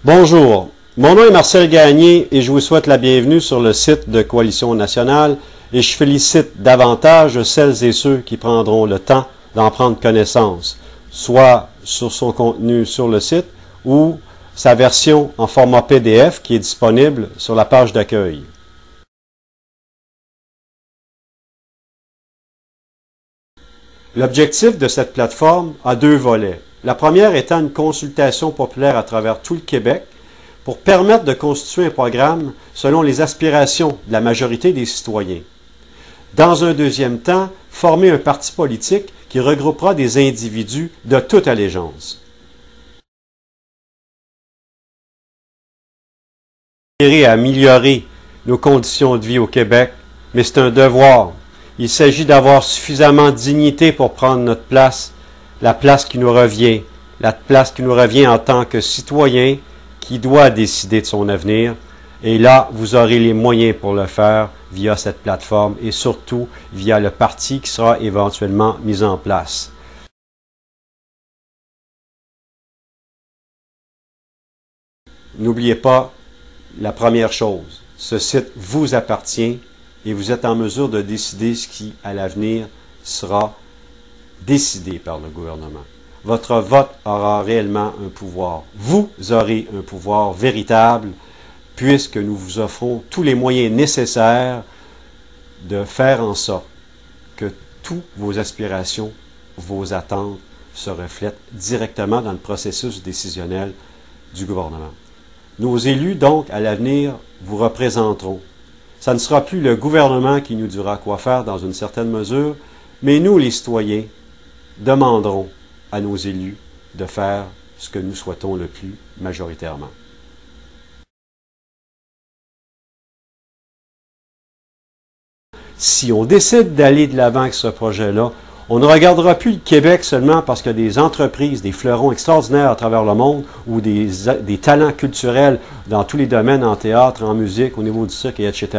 Bonjour, mon nom est Marcel Gagné et je vous souhaite la bienvenue sur le site de Coalition Nationale et je félicite davantage celles et ceux qui prendront le temps d'en prendre connaissance, soit sur son contenu sur le site ou sa version en format PDF qui est disponible sur la page d'accueil. L'objectif de cette plateforme a deux volets. La première étant une consultation populaire à travers tout le Québec pour permettre de constituer un programme selon les aspirations de la majorité des citoyens. Dans un deuxième temps, former un parti politique qui regroupera des individus de toute allégeance. À améliorer nos conditions de vie au Québec, mais c'est un devoir. Il s'agit d'avoir suffisamment de dignité pour prendre notre place, la place qui nous revient en tant que citoyen qui doit décider de son avenir. Et là, vous aurez les moyens pour le faire via cette plateforme et surtout via le parti qui sera éventuellement mis en place. N'oubliez pas la première chose, ce site vous appartient et vous êtes en mesure de décider ce qui, à l'avenir, sera décidé par le gouvernement. Votre vote aura réellement un pouvoir. Vous aurez un pouvoir véritable puisque nous vous offrons tous les moyens nécessaires de faire en sorte que toutes vos aspirations, vos attentes se reflètent directement dans le processus décisionnel du gouvernement. Nos élus, donc, à l'avenir, vous représenteront. Ça ne sera plus le gouvernement qui nous dira quoi faire dans une certaine mesure, mais nous, les citoyens, demanderons à nos élus de faire ce que nous souhaitons le plus majoritairement. Si on décide d'aller de l'avant avec ce projet-là, on ne regardera plus le Québec seulement parce qu'il y a des entreprises, des fleurons extraordinaires à travers le monde ou des talents culturels dans tous les domaines, en théâtre, en musique, au niveau du cirque, etc.,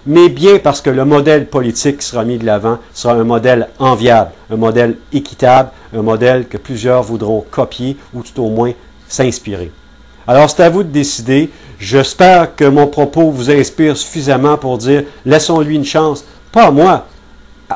mais bien parce que le modèle politique qui sera mis de l'avant sera un modèle enviable, un modèle équitable, un modèle que plusieurs voudront copier ou tout au moins s'inspirer. Alors, c'est à vous de décider. J'espère que mon propos vous inspire suffisamment pour dire « laissons-lui une chance », pas à moi,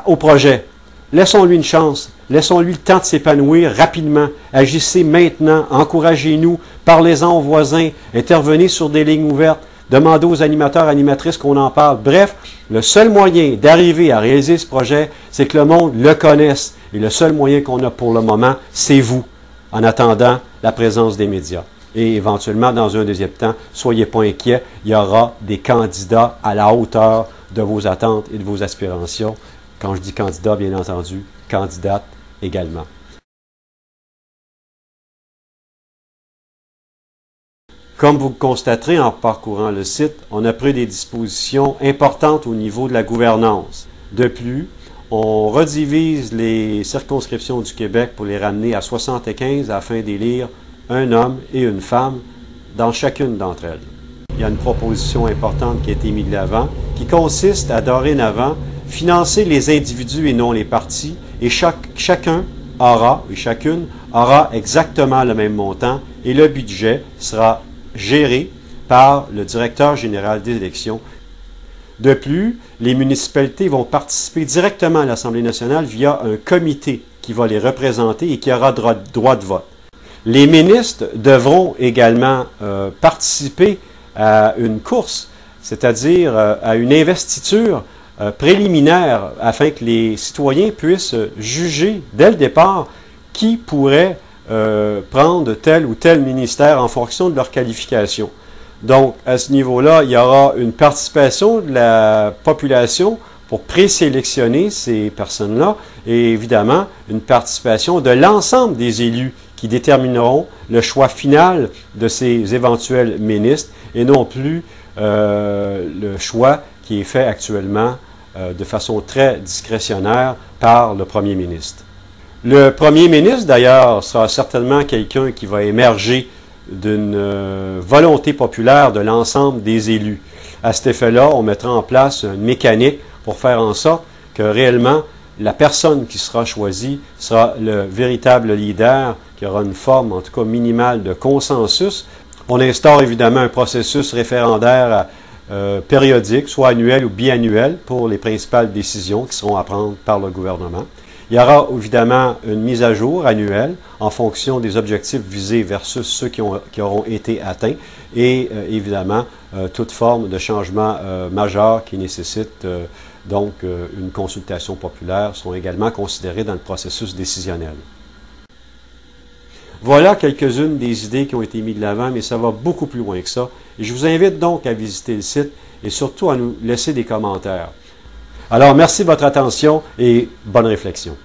au projet. Laissons-lui une chance, laissons-lui le temps de s'épanouir rapidement. Agissez maintenant, encouragez-nous, parlez-en aux voisins, intervenez sur des lignes ouvertes, demandez aux animateurs, animatrices qu'on en parle. Bref, le seul moyen d'arriver à réaliser ce projet, c'est que le monde le connaisse. Et le seul moyen qu'on a pour le moment, c'est vous, en attendant la présence des médias. Et éventuellement, dans un deuxième temps, soyez pas inquiets, il y aura des candidats à la hauteur de vos attentes et de vos aspirations. Quand je dis candidat, bien entendu, candidate également. Comme vous le constaterez en parcourant le site, on a pris des dispositions importantes au niveau de la gouvernance. De plus, on redivise les circonscriptions du Québec pour les ramener à 75 afin d'élire un homme et une femme dans chacune d'entre elles. Il y a une proposition importante qui a été mise de l'avant qui consiste à dorénavant financer les individus et non les partis, et chacune aura exactement le même montant et le budget sera géré par le directeur général des élections. De plus, les municipalités vont participer directement à l'Assemblée nationale via un comité qui va les représenter et qui aura droit de vote. Les ministres devront également participer à une course, c'est-à-dire à une investiture préliminaire afin que les citoyens puissent juger dès le départ qui pourrait prendre tel ou tel ministère en fonction de leur qualification. Donc, à ce niveau-là, il y aura une participation de la population pour présélectionner ces personnes-là et évidemment une participation de l'ensemble des élus qui détermineront le choix final de ces éventuels ministres et non plus le choix qui est fait actuellement de façon très discrétionnaire par le premier ministre. Le premier ministre, d'ailleurs, sera certainement quelqu'un qui va émerger d'une volonté populaire de l'ensemble des élus. À cet effet-là, on mettra en place une mécanique pour faire en sorte que réellement la personne qui sera choisie sera le véritable leader, qui aura une forme, en tout cas minimale, de consensus On instaure évidemment un processus référendaire périodique, soit annuel ou biannuel, pour les principales décisions qui seront à prendre par le gouvernement. Il y aura évidemment une mise à jour annuelle en fonction des objectifs visés versus ceux qui auront été atteints et évidemment toute forme de changement majeur qui nécessite donc une consultation populaire sont également considérés dans le processus décisionnel. Voilà quelques-unes des idées qui ont été mises de l'avant, mais ça va beaucoup plus loin que ça. Et je vous invite donc à visiter le site et surtout à nous laisser des commentaires. Alors, merci de votre attention et bonne réflexion.